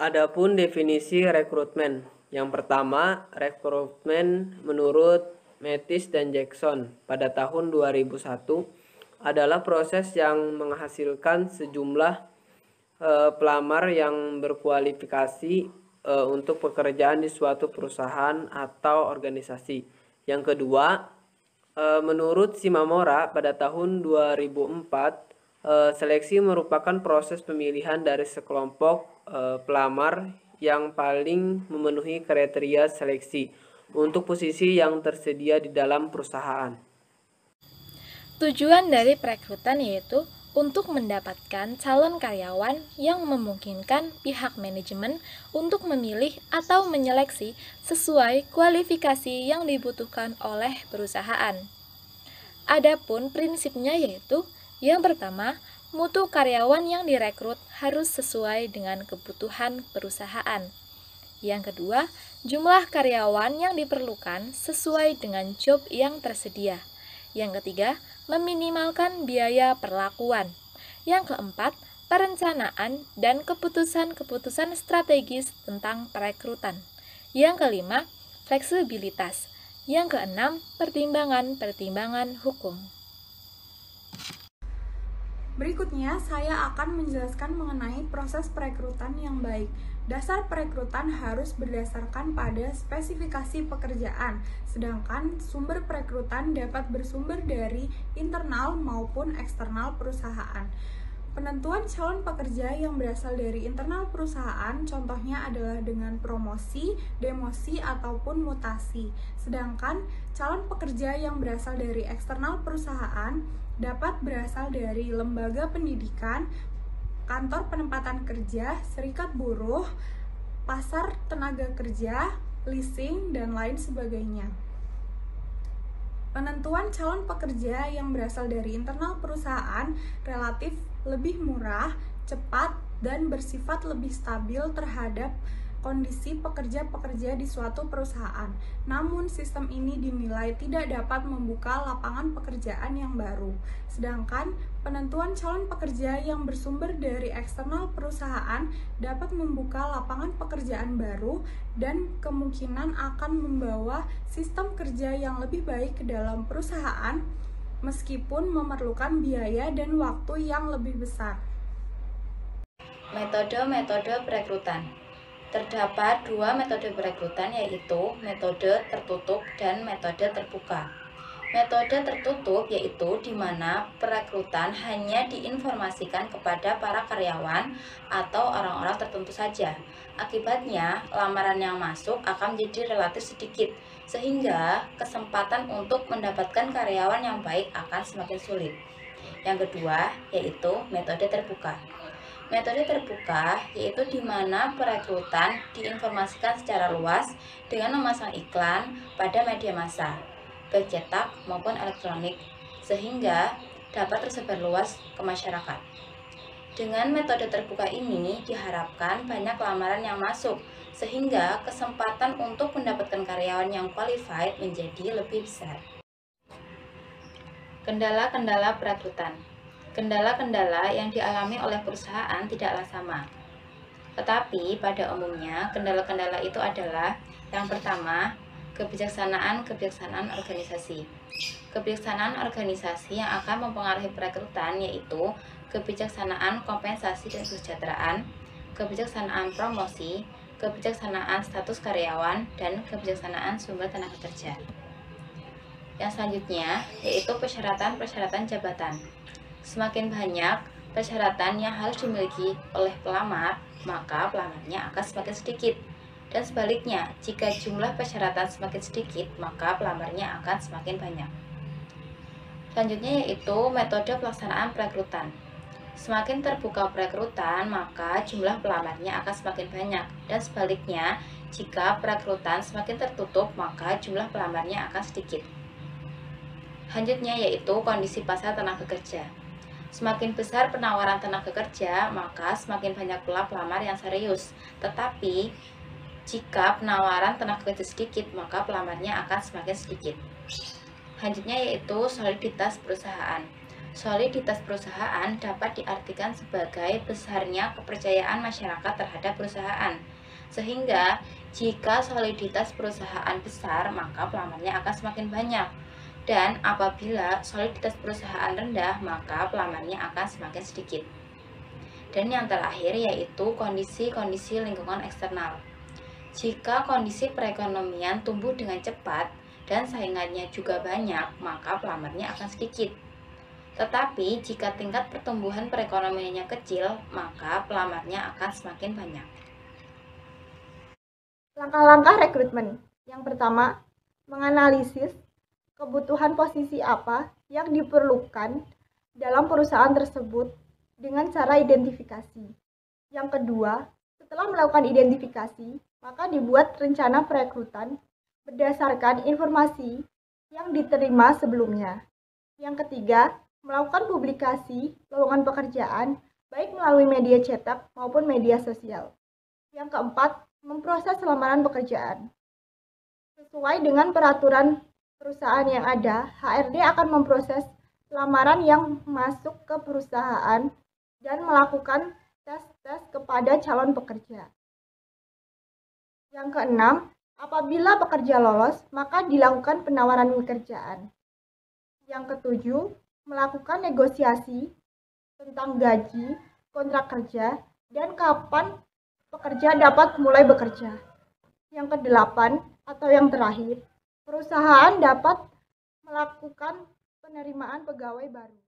Adapun definisi rekrutmen. Yang pertama, rekrutmen menurut Mathis dan Jackson pada tahun 2001 adalah proses yang menghasilkan sejumlah pelamar yang berkualifikasi untuk pekerjaan di suatu perusahaan atau organisasi. Yang kedua, menurut Shimamura pada tahun 2004, seleksi merupakan proses pemilihan dari sekelompok pelamar yang paling memenuhi kriteria seleksi untuk posisi yang tersedia di dalam perusahaan. Tujuan dari perekrutan yaitu untuk mendapatkan calon karyawan yang memungkinkan pihak manajemen untuk memilih atau menyeleksi sesuai kualifikasi yang dibutuhkan oleh perusahaan. Adapun prinsipnya yaitu yang pertama, mutu karyawan yang direkrut harus sesuai dengan kebutuhan perusahaan. Yang kedua, jumlah karyawan yang diperlukan sesuai dengan job yang tersedia. Yang ketiga, meminimalkan biaya perlakuan. Yang keempat, perencanaan dan keputusan-keputusan strategis tentang perekrutan. Yang kelima, fleksibilitas. Yang keenam, pertimbangan-pertimbangan hukum. Berikutnya, saya akan menjelaskan mengenai proses perekrutan yang baik. Dasar perekrutan harus berdasarkan pada spesifikasi pekerjaan, sedangkan sumber perekrutan dapat bersumber dari internal maupun eksternal perusahaan. Penentuan calon pekerja yang berasal dari internal perusahaan contohnya adalah dengan promosi, demosi, ataupun mutasi. Sedangkan calon pekerja yang berasal dari eksternal perusahaan dapat berasal dari lembaga pendidikan, kantor penempatan kerja, serikat buruh, pasar tenaga kerja, leasing, dan lain sebagainya. Penentuan calon pekerja yang berasal dari internal perusahaan relatif lebih murah, cepat, dan bersifat lebih stabil terhadap kondisi pekerja-pekerja di suatu perusahaan. Namun, sistem ini dinilai tidak dapat membuka lapangan pekerjaan yang baru. Sedangkan, penentuan calon pekerja yang bersumber dari eksternal perusahaan dapat membuka lapangan pekerjaan baru dan kemungkinan akan membawa sistem kerja yang lebih baik ke dalam perusahaan, meskipun memerlukan biaya dan waktu yang lebih besar. Metode-metode perekrutan. Terdapat dua metode perekrutan, yaitu metode tertutup dan metode terbuka. Metode tertutup yaitu di mana perekrutan hanya diinformasikan kepada para karyawan atau orang-orang tertentu saja. Akibatnya, lamaran yang masuk akan menjadi relatif sedikit, sehingga kesempatan untuk mendapatkan karyawan yang baik akan semakin sulit. Yang kedua, yaitu metode terbuka. Metode terbuka yaitu di mana perekrutan diinformasikan secara luas dengan memasang iklan pada media massa, baik cetak maupun elektronik, sehingga dapat tersebar luas ke masyarakat. Dengan metode terbuka ini diharapkan banyak lamaran yang masuk, sehingga kesempatan untuk mendapatkan karyawan yang qualified menjadi lebih besar. Kendala-kendala perekrutan. Kendala-kendala yang dialami oleh perusahaan tidaklah sama. Tetapi pada umumnya kendala-kendala itu adalah yang pertama, kebijaksanaan organisasi. Kebijaksanaan organisasi yang akan mempengaruhi perekrutan yaitu kebijaksanaan kompensasi dan kesejahteraan, kebijaksanaan promosi, kebijaksanaan status karyawan, dan kebijaksanaan sumber tenaga kerja. Yang selanjutnya yaitu persyaratan-persyaratan jabatan. Semakin banyak persyaratan yang harus dimiliki oleh pelamar, maka pelamarnya akan semakin sedikit. Dan sebaliknya, jika jumlah persyaratan semakin sedikit, maka pelamarnya akan semakin banyak. Selanjutnya yaitu metode pelaksanaan perekrutan. Semakin terbuka perekrutan, maka jumlah pelamarnya akan semakin banyak. Dan sebaliknya, jika perekrutan semakin tertutup, maka jumlah pelamarnya akan sedikit. Selanjutnya yaitu kondisi pasar tenaga kerja. Semakin besar penawaran tenaga kerja, maka semakin banyak pula pelamar yang serius. Tetapi, jika penawaran tenaga kerja sedikit, maka pelamarnya akan semakin sedikit. Selanjutnya yaitu soliditas perusahaan. Soliditas perusahaan dapat diartikan sebagai besarnya kepercayaan masyarakat terhadap perusahaan. Sehingga jika soliditas perusahaan besar, maka pelamarnya akan semakin banyak. Dan apabila soliditas perusahaan rendah, maka pelamarnya akan semakin sedikit. Dan yang terakhir yaitu kondisi-kondisi lingkungan eksternal. Jika kondisi perekonomian tumbuh dengan cepat dan saingannya juga banyak, maka pelamarnya akan sedikit. Tetapi jika tingkat pertumbuhan perekonomiannya kecil, maka pelamarnya akan semakin banyak. Langkah-langkah rekrutmen. Yang pertama, menganalisis kebutuhan posisi apa yang diperlukan dalam perusahaan tersebut dengan cara identifikasi. Yang kedua, setelah melakukan identifikasi, maka dibuat rencana perekrutan berdasarkan informasi yang diterima sebelumnya. Yang ketiga, melakukan publikasi lowongan pekerjaan baik melalui media cetak maupun media sosial. Yang keempat, memproses lamaran pekerjaan. Sesuai dengan peraturan perusahaan yang ada, HRD akan memproses lamaran yang masuk ke perusahaan dan melakukan tes-tes kepada calon pekerja. Yang keenam, apabila pekerja lolos, maka dilakukan penawaran pekerjaan. Yang ketujuh, melakukan negosiasi tentang gaji, kontrak kerja, dan kapan pekerja dapat mulai bekerja. Yang kedelapan, atau yang terakhir, perusahaan dapat melakukan penerimaan pegawai baru.